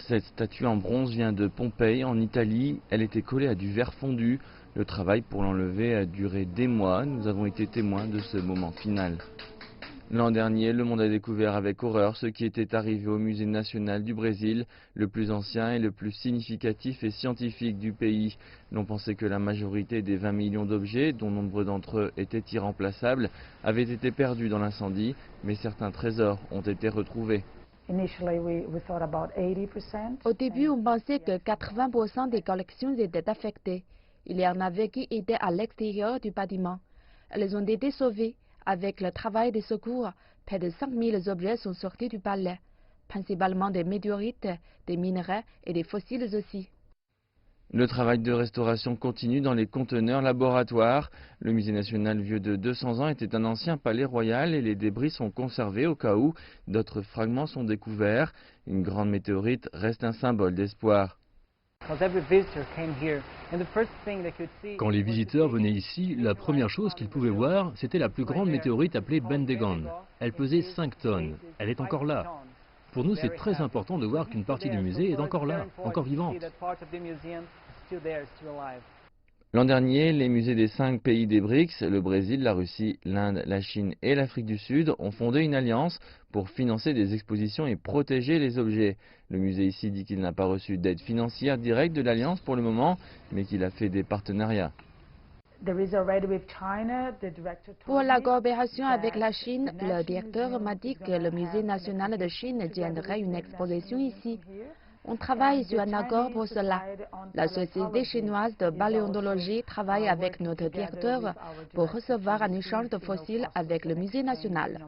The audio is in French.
Cette statue en bronze vient de Pompéi, en Italie. Elle était collée à du verre fondu. Le travail pour l'enlever a duré des mois. Nous avons été témoins de ce moment final. L'an dernier, le monde a découvert avec horreur ce qui était arrivé au Musée national du Brésil, le plus ancien et le plus significatif et scientifique du pays. L'on pensait que la majorité des 20 millions d'objets, dont nombre d'entre eux étaient irremplaçables, avaient été perdus dans l'incendie, mais certains trésors ont été retrouvés. Au début, on pensait que 80% des collections étaient affectées. Il y en avait qui étaient à l'extérieur du bâtiment. Elles ont été sauvées. Avec le travail des secours, près de 5000 objets sont sortis du palais, principalement des météorites, des minerais et des fossiles aussi. Le travail de restauration continue dans les conteneurs laboratoires. Le musée national vieux de 200 ans était un ancien palais royal et les débris sont conservés au cas où d'autres fragments sont découverts. Une grande météorite reste un symbole d'espoir. Quand les visiteurs venaient ici, la première chose qu'ils pouvaient voir, c'était la plus grande météorite appelée Bendegan. Elle pesait 5 tonnes. Elle est encore là. Pour nous, c'est très important de voir qu'une partie du musée est encore là, encore vivante. L'an dernier, les musées des 5 pays des BRICS, le Brésil, la Russie, l'Inde, la Chine et l'Afrique du Sud, ont fondé une alliance pour financer des expositions et protéger les objets. Le musée ici dit qu'il n'a pas reçu d'aide financière directe de l'alliance pour le moment, mais qu'il a fait des partenariats. Pour la coopération avec la Chine, le directeur m'a dit que le musée national de Chine tiendrait une exposition ici. On travaille sur un accord pour cela. La société chinoise de paléontologie travaille avec notre directeur pour recevoir un échange de fossiles avec le musée national.